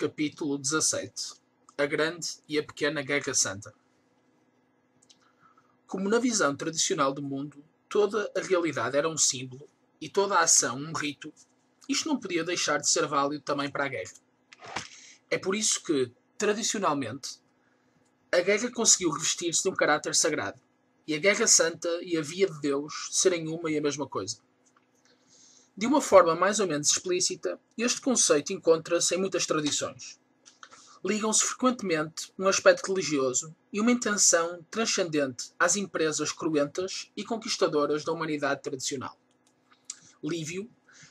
Capítulo 17. A Grande e a Pequena Guerra Santa. Como na visão tradicional do mundo, toda a realidade era um símbolo e toda a ação um rito, isto não podia deixar de ser válido também para a guerra. É por isso que, tradicionalmente, a guerra conseguiu revestir-se de um caráter sagrado, e a Guerra Santa e a Via de Deus serem uma e a mesma coisa. De uma forma mais ou menos explícita, este conceito encontra-se em muitas tradições. Ligam-se frequentemente um aspecto religioso e uma intenção transcendente às empresas cruentas e conquistadoras da humanidade tradicional. Lívio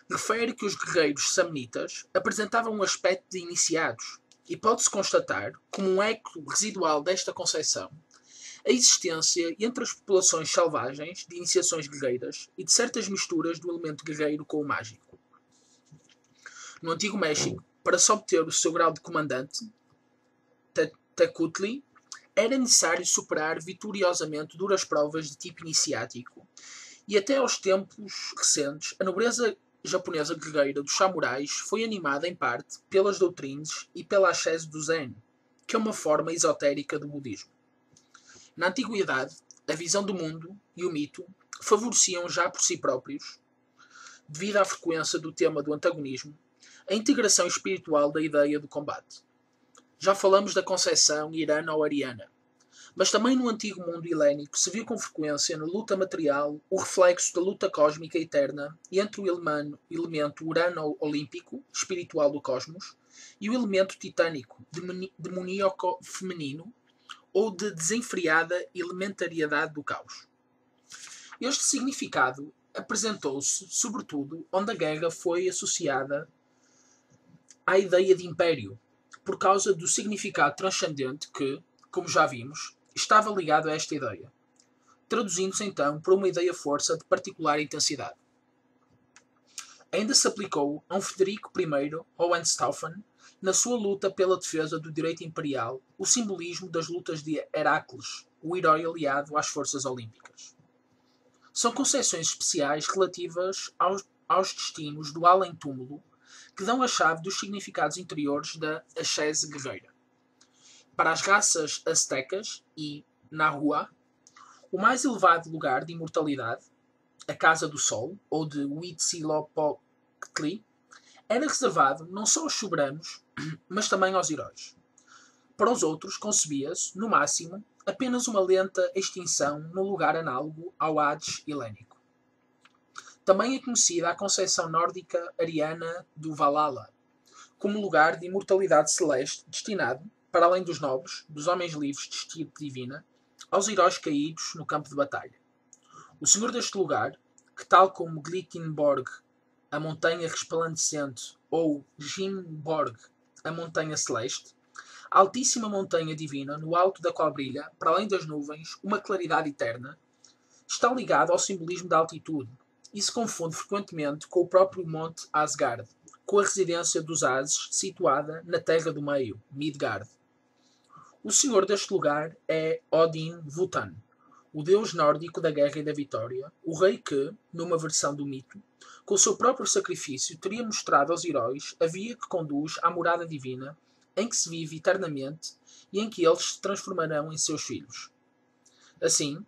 refere que os guerreiros samnitas apresentavam um aspecto de iniciados, e pode-se constatar, como um eco residual desta concepção, a existência entre as populações selvagens de iniciações guerreiras e de certas misturas do elemento guerreiro com o mágico. No Antigo México, para se obter o seu grau de comandante, Tecutli, era necessário superar vitoriosamente duras provas de tipo iniciático, e até aos tempos recentes, a nobreza japonesa guerreira dos samurais foi animada em parte pelas doutrinas e pela ascese do Zen, que é uma forma esotérica do budismo. Na antiguidade, a visão do mundo e o mito favoreciam já por si próprios, devido à frequência do tema do antagonismo, a integração espiritual da ideia do combate. Já falamos da concepção irano-ariana, mas também no antigo mundo helénico se viu com frequência na luta material o reflexo da luta cósmica eterna entre o elemento urano-olímpico, espiritual do cosmos, e o elemento titânico, demoníaco feminino, ou de desenfreada elementariedade do caos. Este significado apresentou-se, sobretudo, onde a guerra foi associada à ideia de império, por causa do significado transcendente que, como já vimos, estava ligado a esta ideia, traduzindo-se então por uma ideia-força de particular intensidade. Ainda se aplicou a um Frederico I Hohenstaufen, na sua luta pela defesa do direito imperial, o simbolismo das lutas de Heracles, o herói aliado às forças olímpicas. São concepções especiais relativas aos destinos do além-túmulo que dão a chave dos significados interiores da ascese guerreira. Para as raças aztecas e Nahua, o mais elevado lugar de imortalidade, a Casa do Sol, ou de Huitzilopochtli, era reservado não só aos soberanos, mas também aos heróis. Para os outros, concebia-se, no máximo, apenas uma lenta extinção no lugar análogo ao Hades helénico. Também é conhecida a concepção nórdica ariana do Valhalla, como lugar de imortalidade celeste destinado, para além dos nobres, dos homens livres de estirpe divina, aos heróis caídos no campo de batalha. O senhor deste lugar, que tal como Glittenborg, a montanha resplandecente, ou Gimborg, a montanha celeste, a altíssima montanha divina, no alto da qual brilha, para além das nuvens, uma claridade eterna, está ligado ao simbolismo da altitude e se confunde frequentemente com o próprio monte Asgard, com a residência dos Ases situada na Terra do Meio, Midgard. O senhor deste lugar é Odin Votan, o deus nórdico da guerra e da vitória, o rei que, numa versão do mito, com o seu próprio sacrifício teria mostrado aos heróis a via que conduz à morada divina, em que se vive eternamente e em que eles se transformarão em seus filhos. Assim,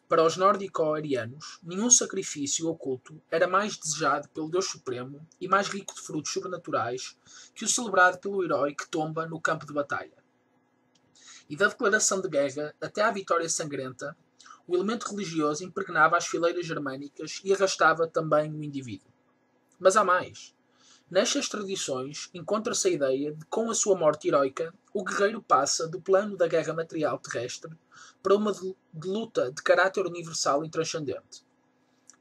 para os nórdico-arianos, nenhum sacrifício oculto era mais desejado pelo Deus Supremo e mais rico de frutos sobrenaturais que o celebrado pelo herói que tomba no campo de batalha. E da declaração de guerra até à vitória sangrenta, o elemento religioso impregnava as fileiras germânicas e arrastava também o indivíduo. Mas há mais. Nestas tradições encontra-se a ideia de que, com a sua morte heroica, o guerreiro passa do plano da guerra material terrestre para uma de luta de caráter universal e transcendente.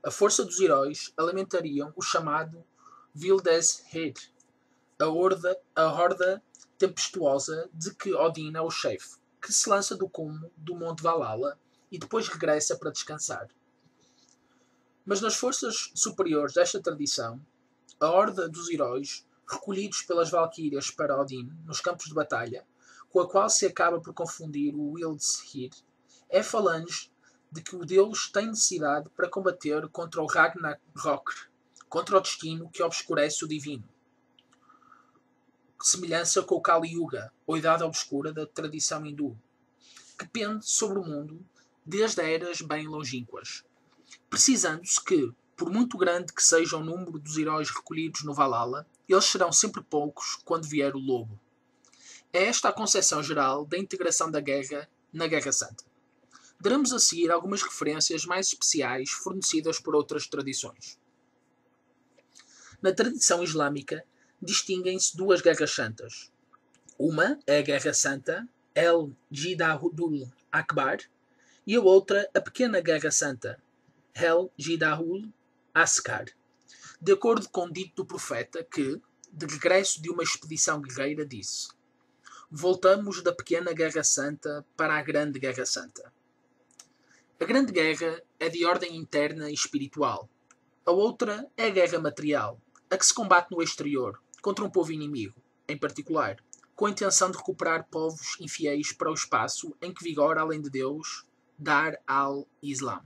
A força dos heróis alimentariam o chamado Wildes Heer, a horda tempestuosa de que Odin é o chefe, que se lança do cume do Monte Valhalla e depois regressa para descansar. Mas nas forças superiores desta tradição, a horda dos heróis, recolhidos pelas valquírias para Odin nos campos de batalha, com a qual se acaba por confundir o Wildshir, é falange de que o deus tem necessidade para combater contra o Ragnarok, contra o destino que obscurece o divino. semelhança com o Kali Yuga, ou Idade Obscura da tradição hindu, que pende sobre o mundo desde eras bem longínquas, precisando-se que, por muito grande que seja o número dos heróis recolhidos no Valhalla, eles serão sempre poucos quando vier o lobo. É esta a concepção geral da integração da guerra na Guerra Santa. Daremos a seguir algumas referências mais especiais fornecidas por outras tradições. Na tradição islâmica, distinguem-se duas guerras santas. Uma é a Guerra Santa, El-Jihadul Akbar, e a outra a Pequena Guerra Santa, El-Jihadul Asghar. De acordo com o dito do profeta que, de regresso de uma expedição guerreira, disse: voltamos da Pequena Guerra Santa para a Grande Guerra Santa. A Grande Guerra é de ordem interna e espiritual. A outra é a guerra material, a que se combate no exterior, contra um povo inimigo, em particular, com a intenção de recuperar povos infiéis para o espaço em que vigora, além de Deus, Dar al-Islam.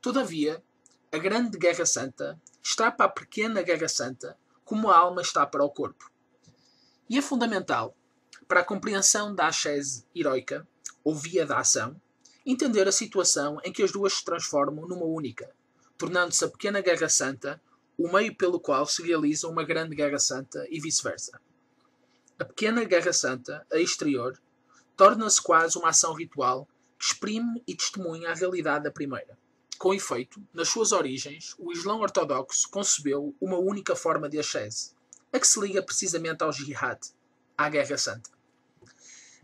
Todavia, a Grande Guerra Santa está para a Pequena Guerra Santa como a alma está para o corpo. E é fundamental, para a compreensão da ascese heroica, ou via da ação, entender a situação em que as duas se transformam numa única, tornando-se a Pequena Guerra Santa o meio pelo qual se realiza uma Grande Guerra Santa e vice-versa. A Pequena Guerra Santa, a exterior, torna-se quase uma ação ritual que exprime e testemunha a realidade da primeira. Com efeito, nas suas origens, o Islão ortodoxo concebeu uma única forma de ascese, a que se liga precisamente ao Jihad, à Guerra Santa.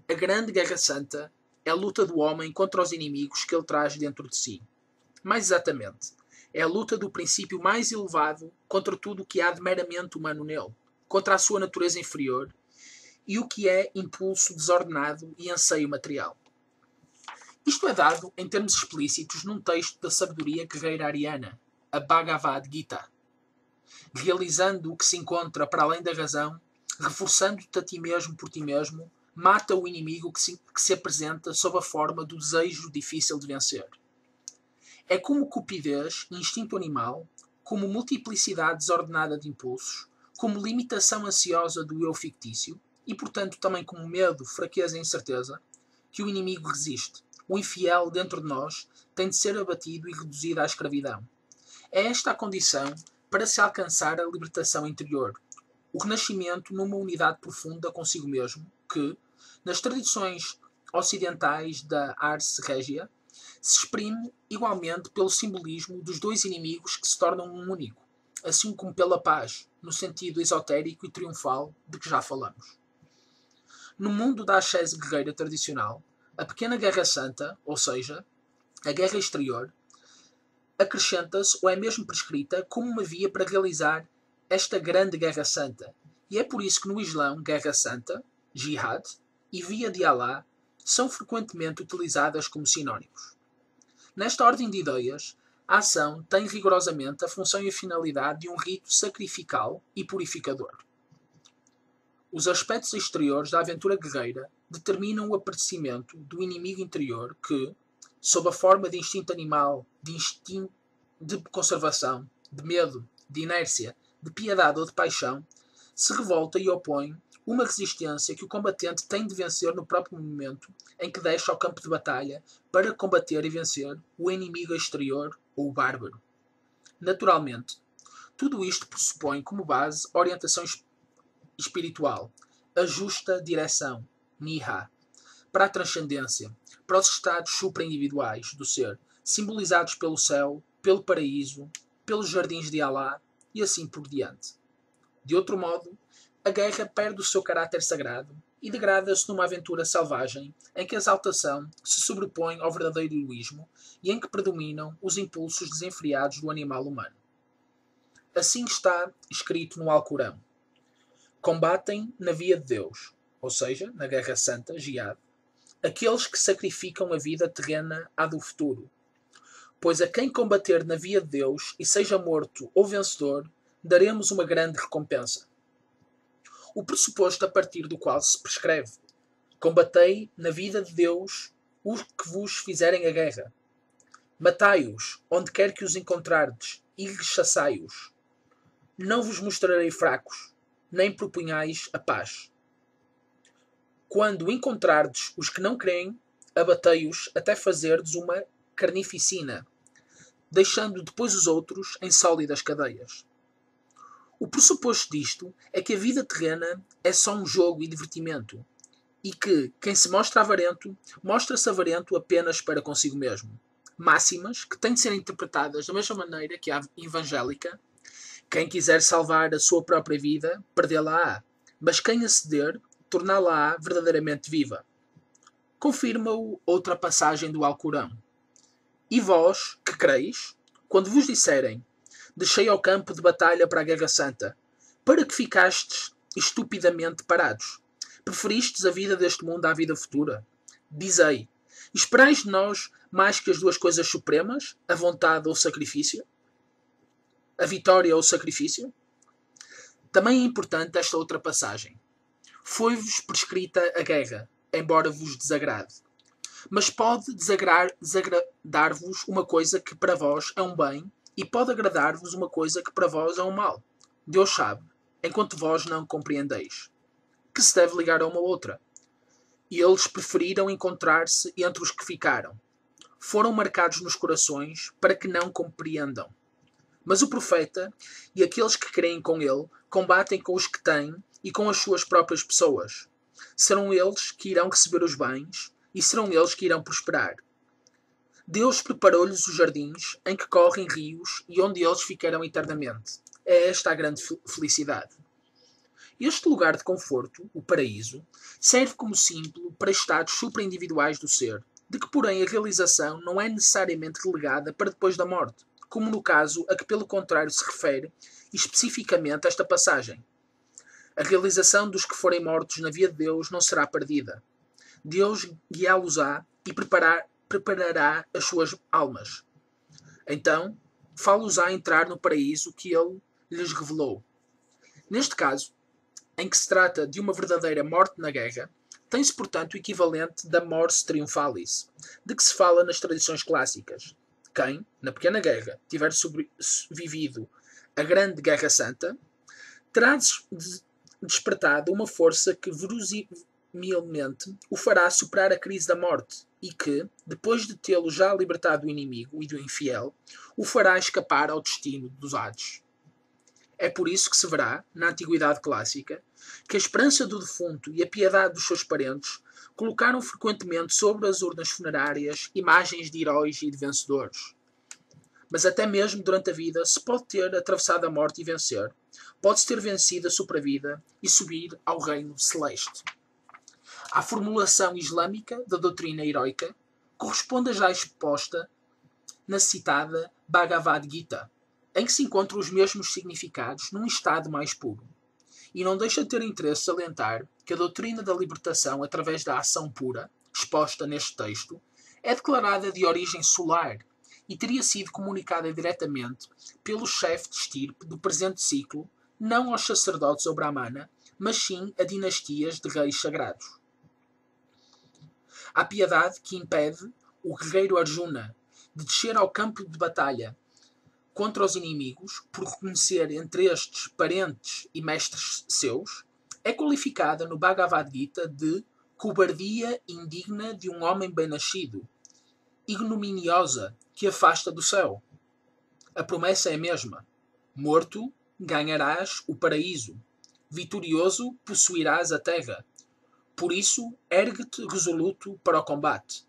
A Grande Guerra Santa é a luta do homem contra os inimigos que ele traz dentro de si. Mais exatamente, é a luta do princípio mais elevado contra tudo o que há de meramente humano nele, contra a sua natureza inferior e o que é impulso desordenado e anseio material. Isto é dado em termos explícitos num texto da sabedoria guerreira ariana, a Bhagavad Gita. Realizando o que se encontra para além da razão, reforçando-te a ti mesmo por ti mesmo, mata o inimigo que se apresenta sob a forma do desejo difícil de vencer. É como cupidez e instinto animal, como multiplicidade desordenada de impulsos, como limitação ansiosa do eu fictício, e portanto também como medo, fraqueza e incerteza, que o inimigo resiste. O infiel dentro de nós tem de ser abatido e reduzido à escravidão. É esta a condição para se alcançar a libertação interior, o renascimento numa unidade profunda consigo mesmo, que, nas tradições ocidentais da Ars Regia, se exprime igualmente pelo simbolismo dos dois inimigos que se tornam um único, assim como pela paz, no sentido esotérico e triunfal de que já falamos. No mundo da ascese guerreira tradicional, a Pequena Guerra Santa, ou seja, a guerra exterior, acrescenta-se ou é mesmo prescrita como uma via para realizar esta Grande Guerra Santa. E é por isso que no Islão, Guerra Santa, Jihad, e Via de Allah são frequentemente utilizadas como sinónimos. Nesta ordem de ideias, a ação tem rigorosamente a função e a finalidade de um rito sacrificial e purificador. Os aspectos exteriores da aventura guerreira determinam o aparecimento do inimigo interior que, sob a forma de instinto animal, de conservação, de medo, de inércia, de piedade ou de paixão, se revolta e opõe uma resistência que o combatente tem de vencer no próprio momento em que deixa o campo de batalha para combater e vencer o inimigo exterior ou o bárbaro. Naturalmente, tudo isto pressupõe como base a orientação espiritual, a justa direção, Niha, para a transcendência, para os estados supra-individuais do ser, simbolizados pelo céu, pelo paraíso, pelos jardins de Allah e assim por diante. De outro modo, a guerra perde o seu caráter sagrado e degrada-se numa aventura selvagem em que a exaltação se sobrepõe ao verdadeiro egoísmo e em que predominam os impulsos desenfreados do animal humano. Assim está escrito no Alcorão: combatem na via de Deus, ou seja, na Guerra Santa, Jihad, aqueles que sacrificam a vida terrena à do futuro. Pois a quem combater na via de Deus e seja morto ou vencedor, daremos uma grande recompensa. O pressuposto a partir do qual se prescreve: combatei na vida de Deus os que vos fizerem a guerra. Matai-os, onde quer que os encontrardes, e rechaçai-os. Não vos mostrarei fracos. nem propunhais a paz. Quando encontrardes os que não creem, abatei-os até fazerdes uma carnificina, deixando depois os outros em sólidas cadeias. O pressuposto disto é que a vida terrena é só um jogo e divertimento, e que quem se mostra avarento, mostra-se avarento apenas para consigo mesmo. Máximas que têm de ser interpretadas da mesma maneira que a evangélica. Quem quiser salvar a sua própria vida, perdê-la-á, mas quem a ceder, torná-la-á verdadeiramente viva. Confirma-o outra passagem do Alcorão. E vós, que creis, quando vos disserem, deixei ao campo de batalha para a guerra santa, para que ficastes estupidamente parados? Preferistes a vida deste mundo à vida futura? Dizei, esperais de nós mais que as duas coisas supremas, a vontade ou o sacrifício? A vitória ou o sacrifício? Também é importante esta outra passagem. Foi-vos prescrita a guerra, embora vos desagrade. Mas pode desagradar-vos uma coisa que para vós é um bem, e pode agradar-vos uma coisa que para vós é um mal. Deus sabe, enquanto vós não compreendeis, que se deve ligar a uma outra. E eles preferiram encontrar-se entre os que ficaram. Foram marcados nos corações para que não compreendam. Mas o profeta e aqueles que creem com ele combatem com os que têm e com as suas próprias pessoas. Serão eles que irão receber os bens e serão eles que irão prosperar. Deus preparou-lhes os jardins em que correm rios e onde eles ficarão eternamente. É esta a grande felicidade. Este lugar de conforto, o paraíso, serve como símbolo para estados supra-individuais do ser, de que, porém, a realização não é necessariamente relegada para depois da morte, como no caso a que pelo contrário se refere especificamente esta passagem. A realização dos que forem mortos na via de Deus não será perdida. Deus guiá-los-á e preparará as suas almas. Então, fá-los-á entrar no paraíso que ele lhes revelou. Neste caso, em que se trata de uma verdadeira morte na guerra, tem-se, portanto, o equivalente da mors triumphalis, de que se fala nas tradições clássicas. Quem, na pequena guerra, tiver sobrevivido a grande guerra santa, terá despertado uma força que verosimilmente o fará superar a crise da morte e que, depois de tê-lo já libertado do inimigo e do infiel, o fará escapar ao destino dos Hades. É por isso que se verá, na Antiguidade Clássica, que a esperança do defunto e a piedade dos seus parentes colocaram frequentemente sobre as urnas funerárias imagens de heróis e de vencedores. Mas até mesmo durante a vida se pode ter atravessado a morte e vencer. Pode-se ter vencido a sobrevida e subir ao reino celeste. A formulação islâmica da doutrina heroica corresponde a já exposta na citada Bhagavad Gita, em que se encontram os mesmos significados num estado mais puro. E não deixa de ter interesse salientar que a doutrina da libertação através da ação pura, exposta neste texto, é declarada de origem solar e teria sido comunicada diretamente pelo chefe de estirpe do presente ciclo, não aos sacerdotes ou brahmana, mas sim a dinastias de reis sagrados. Há piedade que impede o guerreiro Arjuna de descer ao campo de batalha contra os inimigos, por reconhecer entre estes parentes e mestres seus, é qualificada no Bhagavad Gita de cobardia indigna de um homem bem-nascido, ignominiosa que afasta do céu. A promessa é a mesma. Morto, ganharás o paraíso. Vitorioso, possuirás a terra. Por isso, ergue-te resoluto para o combate.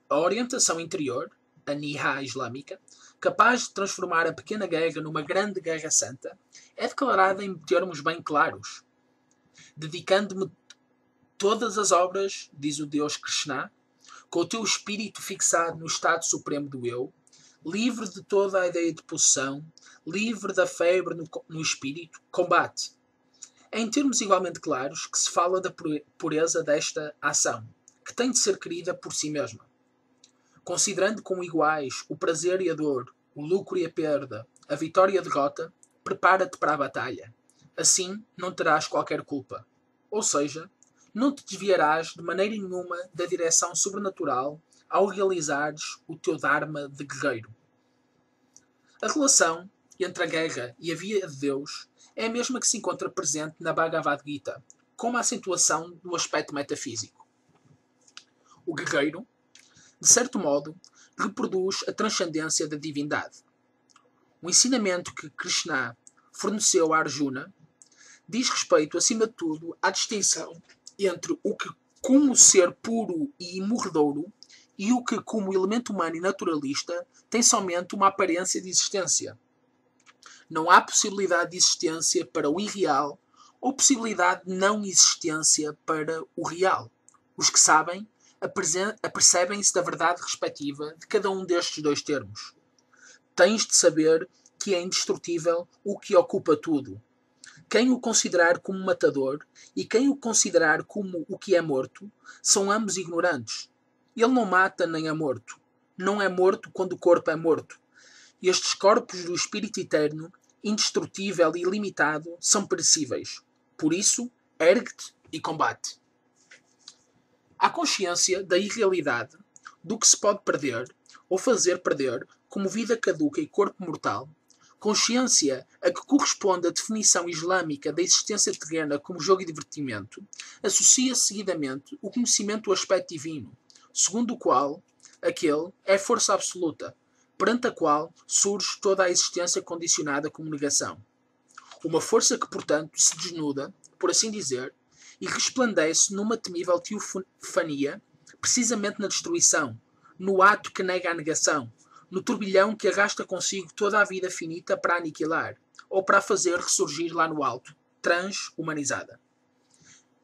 A orientação interior, a Niha islâmica, capaz de transformar a pequena guerra numa grande guerra santa, é declarada em termos bem claros. Dedicando-me todas as obras, diz o Deus Krishna, com o teu espírito fixado no estado supremo do eu, livre de toda a ideia de possessão, livre da febre no espírito, combate. É em termos igualmente claros que se fala da pureza desta ação, que tem de ser querida por si mesma. Considerando como iguais o prazer e a dor, o lucro e a perda, a vitória e a derrota, prepara-te para a batalha. Assim não terás qualquer culpa. Ou seja, não te desviarás de maneira nenhuma da direção sobrenatural ao realizares o teu dharma de guerreiro. A relação entre a guerra e a via de Deus é a mesma que se encontra presente na Bhagavad Gita, com uma acentuação do aspecto metafísico. O guerreiro, de certo modo, reproduz a transcendência da divindade. O ensinamento que Krishna forneceu a Arjuna diz respeito, acima de tudo, à distinção entre o que, como ser puro e imorredouro, e o que, como elemento humano e naturalista, tem somente uma aparência de existência. Não há possibilidade de existência para o irreal ou possibilidade de não existência para o real. Os que sabem apercebem-se da verdade respectiva de cada um destes dois termos. Tens de saber que é indestrutível o que ocupa tudo. Quem o considerar como matador e quem o considerar como o que é morto, são ambos ignorantes. Ele não mata nem é morto. Não é morto quando o corpo é morto. Estes corpos do espírito eterno, indestrutível e ilimitado, são perecíveis. Por isso, ergue-te e combate. A consciência da irrealidade, do que se pode perder, ou fazer perder, como vida caduca e corpo mortal, consciência a que corresponde a definição islâmica da existência terrena como jogo e divertimento, associa seguidamente o conhecimento do aspecto divino, segundo o qual aquele é força absoluta, perante a qual surge toda a existência condicionada como negação. Uma força que, portanto, se desnuda, por assim dizer, e resplandece numa temível teofania, precisamente na destruição, no ato que nega a negação, no turbilhão que arrasta consigo toda a vida finita para aniquilar, ou para a fazer ressurgir lá no alto, transhumanizada.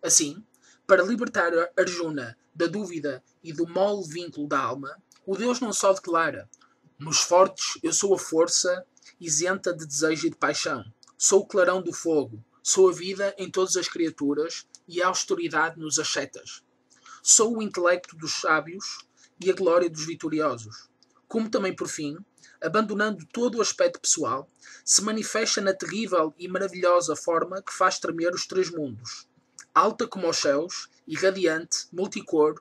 Assim, para libertar Arjuna da dúvida e do mole vínculo da alma, o Deus não só declara: nos fortes eu sou a força isenta de desejo e de paixão, sou o clarão do fogo, sou a vida em todas as criaturas e a austeridade nos ascetas. Sou o intelecto dos sábios e a glória dos vitoriosos. Como também, por fim, abandonando todo o aspecto pessoal, se manifesta na terrível e maravilhosa forma que faz tremer os três mundos. Alta como os céus, irradiante, multicor,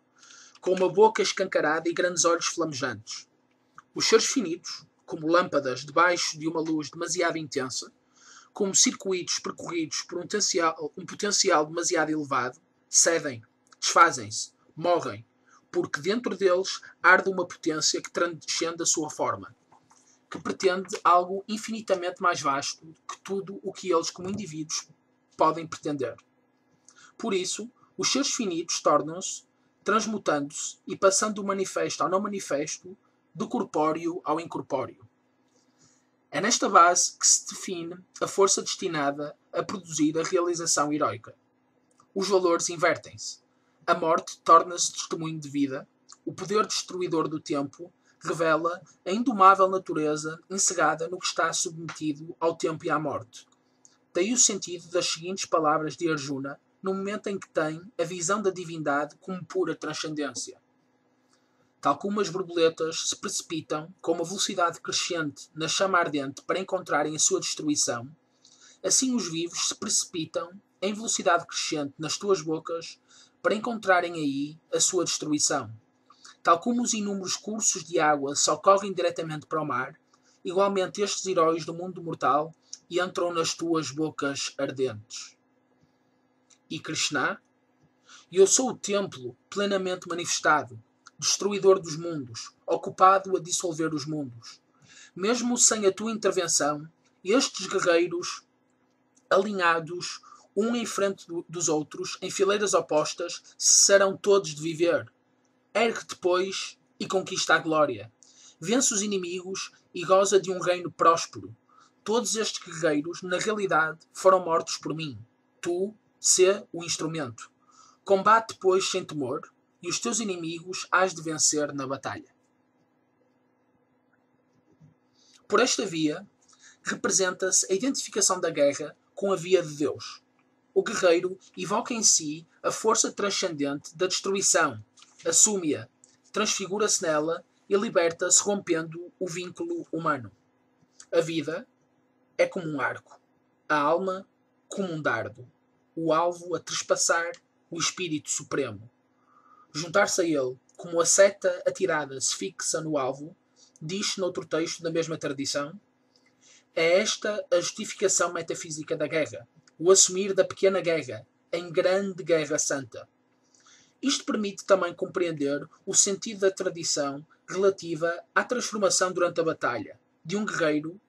com uma boca escancarada e grandes olhos flamejantes. Os seres finitos, como lâmpadas debaixo de uma luz demasiado intensa, como circuitos percorridos por um potencial demasiado elevado, cedem, desfazem-se, morrem, porque dentro deles arde uma potência que transcende a sua forma, que pretende algo infinitamente mais vasto que tudo o que eles, como indivíduos, podem pretender. Por isso, os seres finitos tornam-se, transmutando-se e passando do manifesto ao não manifesto, do corpóreo ao incorpóreo. É nesta base que se define a força destinada a produzir a realização heroica. Os valores invertem-se. A morte torna-se testemunho de vida. O poder destruidor do tempo revela a indomável natureza ensegada no que está submetido ao tempo e à morte. Daí o sentido das seguintes palavras de Arjuna, no momento em que tem a visão da divindade como pura transcendência. Tal como as borboletas se precipitam com uma velocidade crescente na chama ardente para encontrarem a sua destruição, assim os vivos se precipitam em velocidade crescente nas tuas bocas para encontrarem aí a sua destruição. Tal como os inúmeros cursos de água só correm diretamente para o mar, igualmente estes heróis do mundo mortal entram nas tuas bocas ardentes. E Krishna? Eu sou o templo plenamente manifestado, destruidor dos mundos, ocupado a dissolver os mundos. Mesmo sem a tua intervenção, estes guerreiros, alinhados, um em frente dos outros, em fileiras opostas, cessarão todos de viver. Ergue-te, pois, e conquista a glória. Vence os inimigos e goza de um reino próspero. Todos estes guerreiros, na realidade, foram mortos por mim. Tu, sê o instrumento. Combate, pois, sem temor, e os teus inimigos hás de vencer na batalha. Por esta via, representa-se a identificação da guerra com a via de Deus. O guerreiro evoca em si a força transcendente da destruição, assume-a, transfigura-se nela e liberta-se rompendo o vínculo humano. A vida é como um arco, a alma como um dardo, o alvo a trespassar, o espírito supremo. Juntar-se a ele, como a seta atirada se fixa no alvo, diz-se noutro texto da mesma tradição, É esta a justificação metafísica da guerra, o assumir da pequena guerra em grande guerra santa. Isto permite também compreender o sentido da tradição relativa à transformação durante a batalha de um guerreiro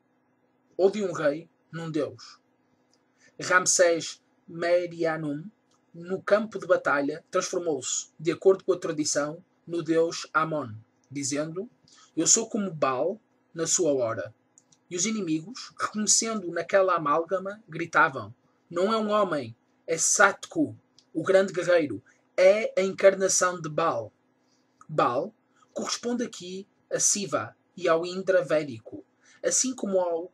ou de um rei num deus. Ramsés Merianum, no campo de batalha, transformou-se, de acordo com a tradição, no deus Amon, dizendo: "Eu sou como Baal na sua hora." E os inimigos, reconhecendo naquela amálgama, gritavam: "Não é um homem, é Satku, o grande guerreiro, é a encarnação de Baal." Baal corresponde aqui a Siva e ao Indra védico, assim como ao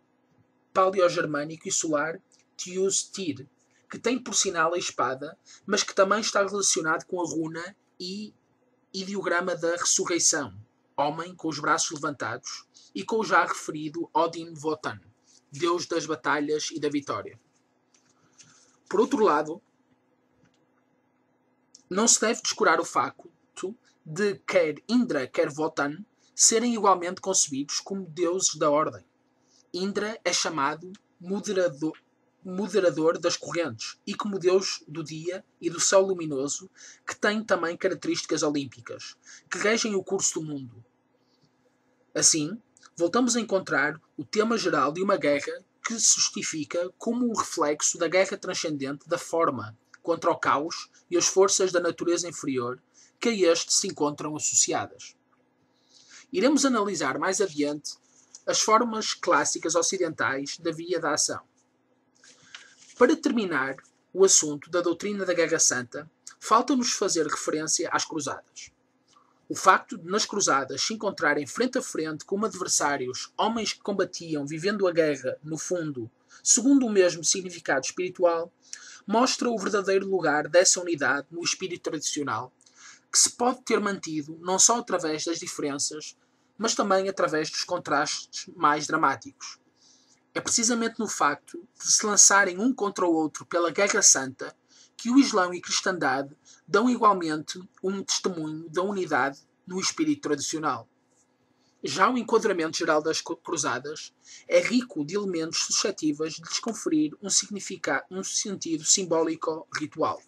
paleogermânico e solar Tyr, que tem por sinal a espada, mas que também está relacionado com a runa e ideograma da ressurreição, homem com os braços levantados, e com o já referido Odin Wotan, deus das batalhas e da vitória. Por outro lado, não se deve descurar o facto de quer Indra, quer Wotan serem igualmente concebidos como deuses da ordem. Indra é chamado moderador das correntes e como deus do dia e do céu luminoso, que tem também características olímpicas, que regem o curso do mundo. Assim, voltamos a encontrar o tema geral de uma guerra que se justifica como um reflexo da guerra transcendente da forma contra o caos e as forças da natureza inferior que a este se encontram associadas. Iremos analisar mais adiante as formas clássicas ocidentais da via da ação. Para terminar o assunto da doutrina da Guerra Santa, falta-nos fazer referência às cruzadas. O facto de nas cruzadas se encontrarem frente a frente como adversários homens que combatiam vivendo a guerra, no fundo, segundo o mesmo significado espiritual, mostra o verdadeiro lugar dessa unidade no espírito tradicional, que se pode ter mantido não só através das diferenças, mas também através dos contrastes mais dramáticos. É precisamente no facto de se lançarem um contra o outro pela Guerra Santa que o Islão e a Cristandade dão igualmente um testemunho da unidade no espírito tradicional. Já o enquadramento geral das cruzadas é rico de elementos suscetíveis de lhes conferir um sentido simbólico ritual.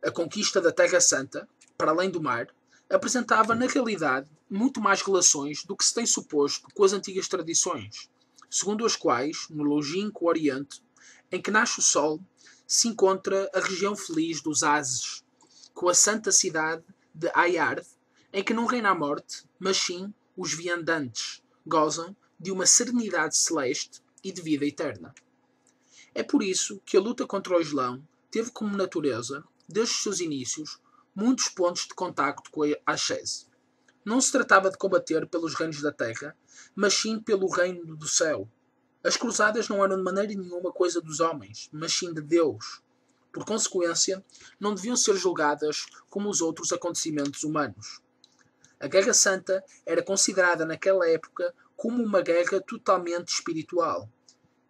A conquista da Terra Santa, para além do mar, apresentava na realidade muito mais relações do que se tem suposto com as antigas tradições, segundo as quais, no longínquo Oriente, em que nasce o Sol, se encontra a região feliz dos Ases, com a santa cidade de Ayard, em que não reina a morte, mas sim os viandantes gozam de uma serenidade celeste e de vida eterna. É por isso que a luta contra o Islão teve como natureza, desde os seus inícios, muitos pontos de contacto com a ascese. Não se tratava de combater pelos reinos da terra, mas sim pelo reino do céu. As cruzadas não eram de maneira nenhuma coisa dos homens, mas sim de Deus. Por consequência, não deviam ser julgadas como os outros acontecimentos humanos. A Guerra Santa era considerada naquela época como uma guerra totalmente espiritual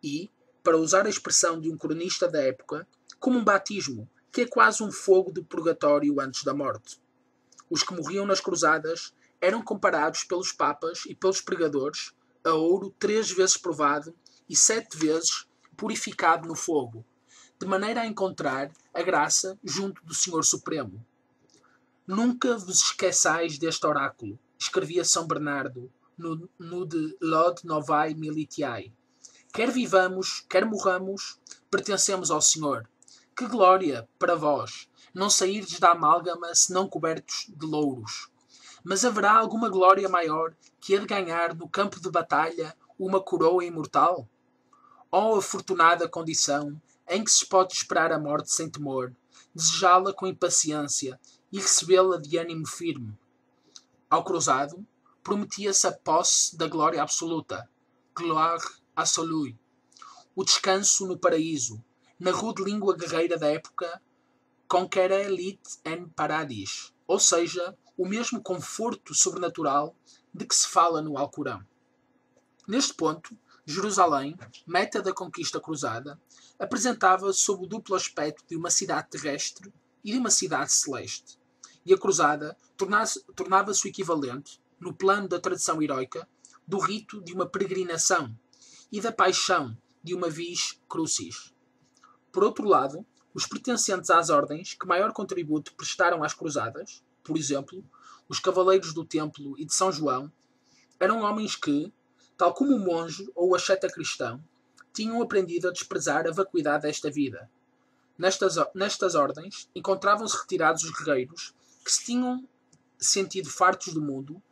e, para usar a expressão de um cronista da época, como um batismo, que é quase um fogo do purgatório antes da morte. Os que morriam nas cruzadas eram comparados pelos papas e pelos pregadores a ouro 3 vezes provado e 7 vezes purificado no fogo, de maneira a encontrar a graça junto do Senhor Supremo. Nunca vos esqueçais deste oráculo, escrevia São Bernardo no de Lod Novae Militiae. Quer vivamos, quer morramos, pertencemos ao Senhor. Que glória para vós, não sairdes da amálgama senão cobertos de louros. Mas haverá alguma glória maior que a de ganhar no campo de batalha uma coroa imortal? Ó afortunada condição em que se pode esperar a morte sem temor, desejá-la com impaciência e recebê-la de ânimo firme. Ao cruzado, prometia-se a posse da glória absoluta, gloire absolue, o descanso no paraíso, na rude língua guerreira da época, conquerelit en paradis, ou seja, o mesmo conforto sobrenatural de que se fala no Alcorão. Neste ponto, Jerusalém, meta da conquista cruzada, apresentava sob o duplo aspecto de uma cidade terrestre e de uma cidade celeste, e a cruzada tornava-se o equivalente, no plano da tradição heroica, do rito de uma peregrinação, e da paixão de uma vis crucis. Por outro lado, os pertencentes às ordens que maior contributo prestaram às cruzadas, por exemplo, os Cavaleiros do Templo e de São João, eram homens que, tal como o monge ou o asceta cristão, tinham aprendido a desprezar a vacuidade desta vida. Nestas ordens encontravam-se retirados os guerreiros que se tinham sentido fartos do mundo,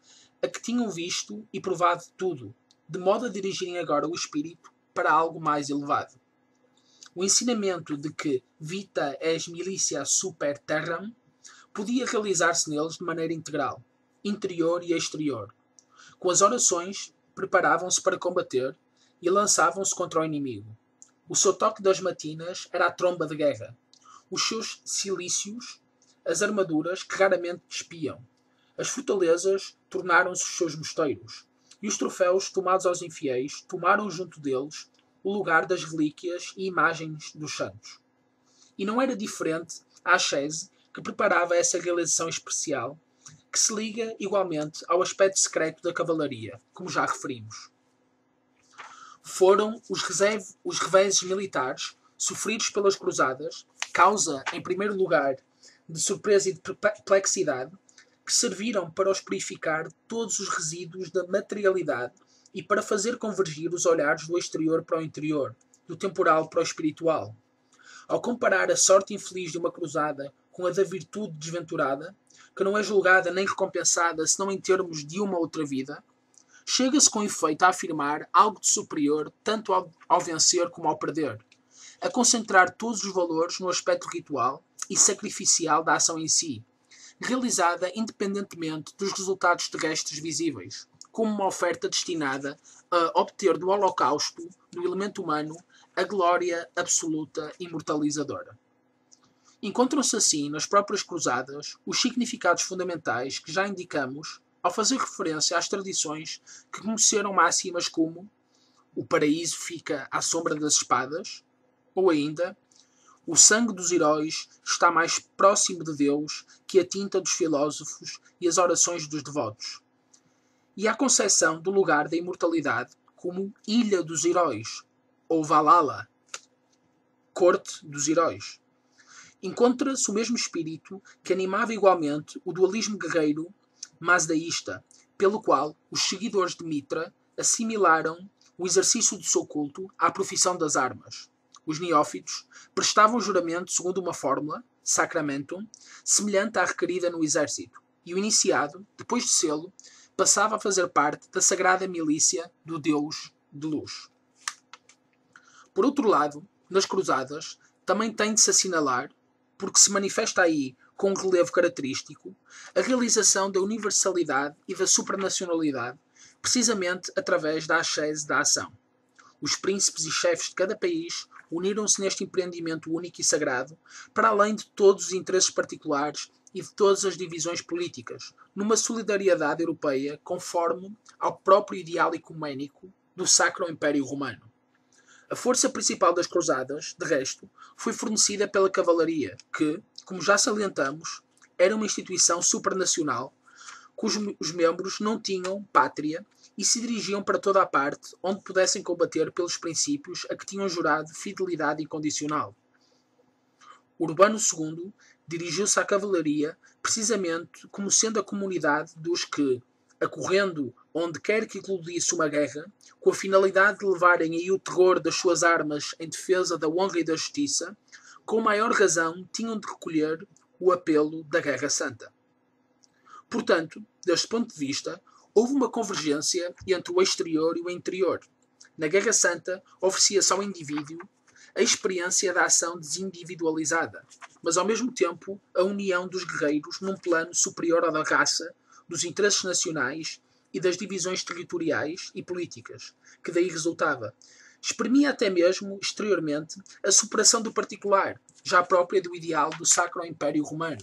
a que tinham visto e provado tudo, de modo a dirigirem agora o espírito para algo mais elevado. O ensinamento de que vita es militia super terram podia realizar-se neles de maneira integral, interior e exterior. Com as orações, preparavam-se para combater e lançavam-se contra o inimigo. O seu toque das matinas era a tromba de guerra. Os seus cilícios, as armaduras que raramente despiam. As fortalezas tornaram-se os seus mosteiros. E os troféus tomados aos infiéis tomaram junto deles o lugar das relíquias e imagens dos santos. E não era diferente a ascese que preparava essa realização especial, que se liga igualmente ao aspecto secreto da cavalaria, como já referimos. Foram os reveses militares sofridos pelas cruzadas, causa, em primeiro lugar, de surpresa e de perplexidade, que serviram para os purificar todos os resíduos da materialidade e para fazer convergir os olhares do exterior para o interior, do temporal para o espiritual. Ao comparar a sorte infeliz de uma cruzada com a da virtude desventurada, que não é julgada nem recompensada senão em termos de uma outra vida, chega-se com efeito a afirmar algo de superior tanto ao vencer como ao perder, a concentrar todos os valores no aspecto ritual e sacrificial da ação em si, realizada independentemente dos resultados terrestres visíveis, como uma oferta destinada a obter do holocausto do elemento humano a glória absoluta imortalizadora. Encontram-se assim nas próprias cruzadas os significados fundamentais que já indicamos ao fazer referência às tradições que conheceram máximas como o paraíso fica à sombra das espadas, ou ainda o sangue dos heróis está mais próximo de Deus que a tinta dos filósofos e as orações dos devotos. E a concepção do lugar da imortalidade como Ilha dos Heróis, ou Valhalla, Corte dos Heróis. Encontra-se o mesmo espírito que animava igualmente o dualismo guerreiro mazdaísta, pelo qual os seguidores de Mitra assimilaram o exercício do seu culto à profissão das armas. Os neófitos prestavam juramento segundo uma fórmula, sacramentum, semelhante à requerida no exército, e o iniciado, depois de sê-lo, passava a fazer parte da sagrada milícia do Deus de Luz. Por outro lado, nas cruzadas, também tem de se assinalar, porque se manifesta aí com um relevo característico, a realização da universalidade e da supranacionalidade, precisamente através da ascese da ação. Os príncipes e chefes de cada país uniram-se neste empreendimento único e sagrado, para além de todos os interesses particulares e de todas as divisões políticas, numa solidariedade europeia conforme ao próprio ideal ecuménico do Sacro Império Romano. A força principal das cruzadas, de resto, foi fornecida pela cavalaria, que, como já salientamos, era uma instituição supranacional, cujos membros não tinham pátria e se dirigiam para toda a parte onde pudessem combater pelos princípios a que tinham jurado fidelidade incondicional. Urbano II dirigiu-se à cavalaria precisamente como sendo a comunidade dos que, acorrendo onde quer que eclodisse uma guerra, com a finalidade de levarem aí o terror das suas armas em defesa da honra e da justiça, com maior razão tinham de recolher o apelo da Guerra Santa. Portanto, deste ponto de vista, houve uma convergência entre o exterior e o interior. Na Guerra Santa, oferecia-se ao indivíduo a experiência da ação desindividualizada, mas ao mesmo tempo a união dos guerreiros num plano superior ao da raça, dos interesses nacionais e das divisões territoriais e políticas, que daí resultava. Exprimia até mesmo, exteriormente, a superação do particular, já própria do ideal do Sacro Império Romano.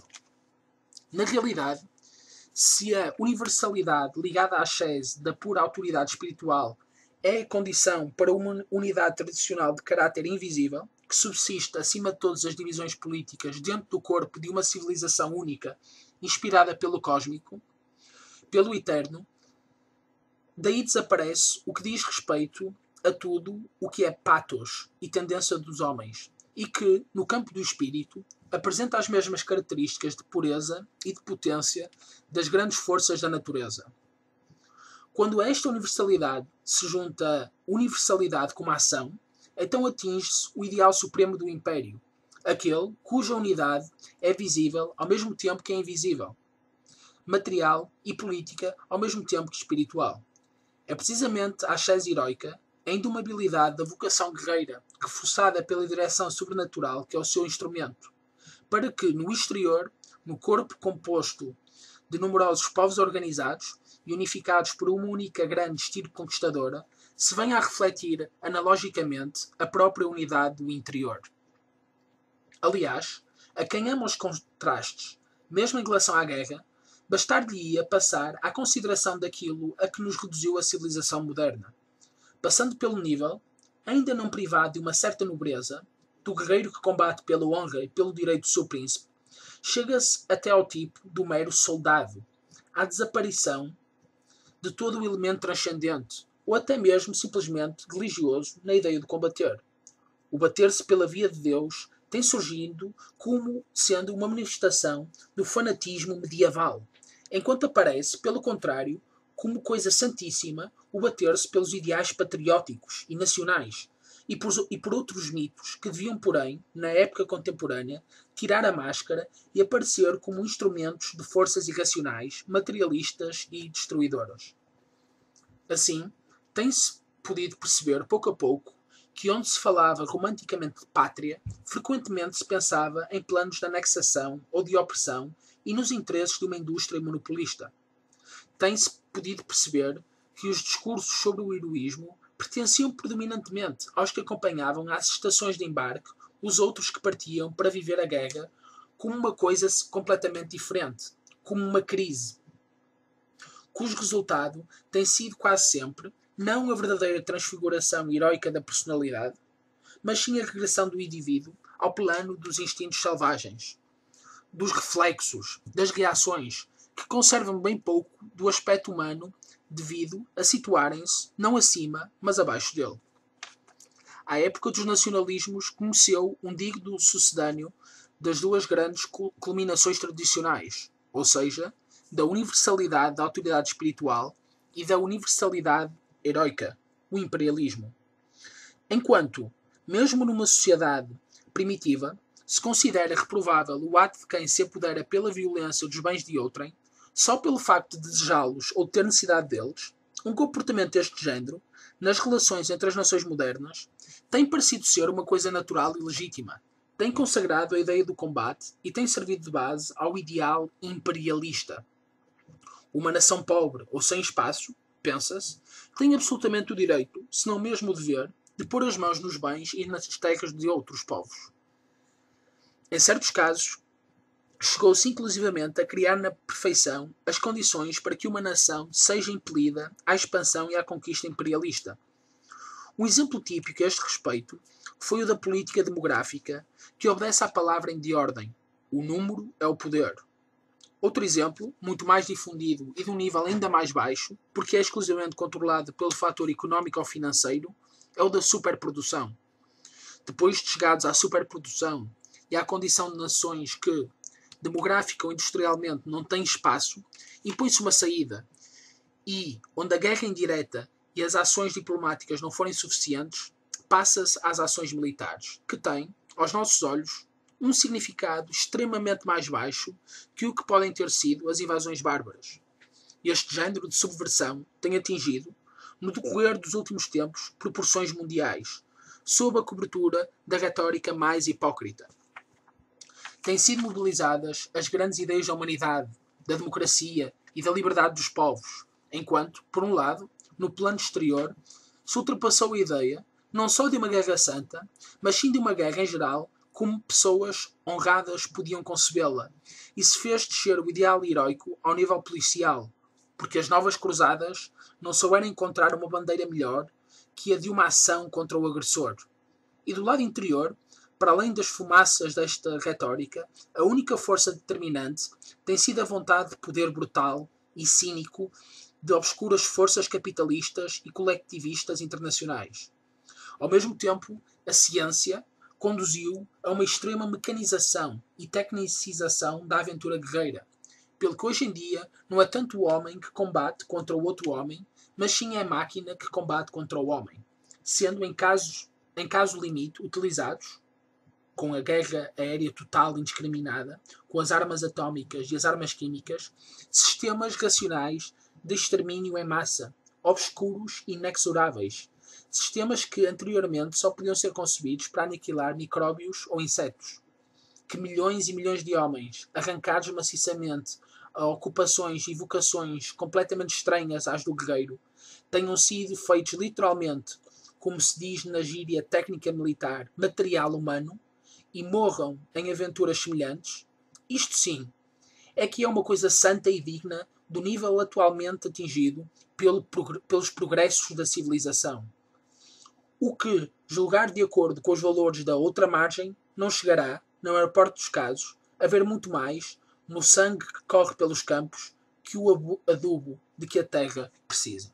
Na realidade, se a universalidade ligada à ascese da pura autoridade espiritual é a condição para uma unidade tradicional de caráter invisível, que subsiste acima de todas as divisões políticas dentro do corpo de uma civilização única, inspirada pelo cósmico, pelo eterno, daí desaparece o que diz respeito a tudo o que é pathos e tendência dos homens, e que, no campo do espírito, apresenta as mesmas características de pureza e de potência das grandes forças da natureza. Quando a esta universalidade se junta a universalidade como ação, então atinge-se o ideal supremo do império, aquele cuja unidade é visível ao mesmo tempo que é invisível, material e política ao mesmo tempo que espiritual. É precisamente a ascese heroica, a indomabilidade da vocação guerreira, reforçada pela direção sobrenatural, que é o seu instrumento, para que, no exterior, no corpo composto de numerosos povos organizados e unificados por uma única grande estirpe conquistadora, se venha a refletir analogicamente a própria unidade do interior. Aliás, a quem ama os contrastes, mesmo em relação à guerra, bastar-lhe-ia passar à consideração daquilo a que nos reduziu a civilização moderna. Passando pelo nível, ainda não privado de uma certa nobreza, do guerreiro que combate pela honra e pelo direito do seu príncipe, chega-se até ao tipo do mero soldado, à desaparição de todo o elemento transcendente, ou até mesmo simplesmente religioso na ideia de combater. O bater-se pela via de Deus tem surgido como sendo uma manifestação do fanatismo medieval, enquanto aparece, pelo contrário, como coisa santíssima o bater-se pelos ideais patrióticos e nacionais, e por outros mitos que deviam, porém, na época contemporânea, tirar a máscara e aparecer como instrumentos de forças irracionais, materialistas e destruidoras. Assim, tem-se podido perceber, pouco a pouco, que onde se falava romanticamente de pátria, frequentemente se pensava em planos de anexação ou de opressão e nos interesses de uma indústria monopolista. Tem-se podido perceber que os discursos sobre o heroísmo pertenciam predominantemente aos que acompanhavam às estações de embarque os outros que partiam para viver a guerra como uma coisa completamente diferente, como uma crise, cujo resultado tem sido quase sempre não a verdadeira transfiguração heroica da personalidade, mas sim a regressão do indivíduo ao plano dos instintos selvagens, dos reflexos, das reações, que conservam bem pouco do aspecto humano devido a situarem-se não acima, mas abaixo dele. A época dos nacionalismos conheceu um digno sucedâneo das duas grandes culminações tradicionais, ou seja, da universalidade da autoridade espiritual e da universalidade heroica, o imperialismo. Enquanto, mesmo numa sociedade primitiva, se considera reprovável o ato de quem se apodera pela violência dos bens de outrem, só pelo facto de desejá-los ou de ter necessidade deles, um comportamento deste género, nas relações entre as nações modernas, tem parecido ser uma coisa natural e legítima, tem consagrado a ideia do combate e tem servido de base ao ideal imperialista. Uma nação pobre ou sem espaço, pensa-se, tem absolutamente o direito, se não mesmo o dever, de pôr as mãos nos bens e nas terras de outros povos. Em certos casos, chegou-se inclusivamente a criar na perfeição as condições para que uma nação seja impelida à expansão e à conquista imperialista. Um exemplo típico a este respeito foi o da política demográfica, que obedece à palavra de ordem: o número é o poder. Outro exemplo, muito mais difundido e de um nível ainda mais baixo, porque é exclusivamente controlado pelo fator económico ou financeiro, é o da superprodução. Depois de chegados à superprodução e à condição de nações que, demográfica ou industrialmente, não têm espaço, impõe-se uma saída e, onde a guerra indireta e as ações diplomáticas não forem suficientes, passa-se às ações militares, que têm, aos nossos olhos, um significado extremamente mais baixo que o que podem ter sido as invasões bárbaras. Este género de subversão tem atingido, no decorrer dos últimos tempos, proporções mundiais, sob a cobertura da retórica mais hipócrita. Têm sido mobilizadas as grandes ideias da humanidade, da democracia e da liberdade dos povos, enquanto, por um lado, no plano exterior, se ultrapassou a ideia, não só de uma guerra santa, mas sim de uma guerra em geral, como pessoas honradas podiam concebê-la, e se fez descer o ideal heroico ao nível policial, porque as novas cruzadas não souberam encontrar uma bandeira melhor que a de uma ação contra o agressor. E do lado interior, para além das fumaças desta retórica, a única força determinante tem sido a vontade de poder brutal e cínico de obscuras forças capitalistas e coletivistas internacionais. Ao mesmo tempo, a ciência conduziu a uma extrema mecanização e tecnicização da aventura guerreira, pelo que hoje em dia não é tanto o homem que combate contra o outro homem, mas sim a máquina que combate contra o homem, sendo em caso limite utilizados, com a guerra aérea total indiscriminada, com as armas atómicas e as armas químicas, sistemas racionais de extermínio em massa, obscuros e inexoráveis, sistemas que anteriormente só podiam ser concebidos para aniquilar micróbios ou insetos, que milhões e milhões de homens, arrancados maciçamente a ocupações e vocações completamente estranhas às do guerreiro, tenham sido feitos literalmente, como se diz na gíria técnica militar, material humano, e morram em aventuras semelhantes, isto sim, é que é uma coisa santa e digna do nível atualmente atingido pelos progressos da civilização. O que, julgar de acordo com os valores da outra margem, não chegará, na maior parte dos casos, a ver muito mais no sangue que corre pelos campos que o adubo de que a terra precisa.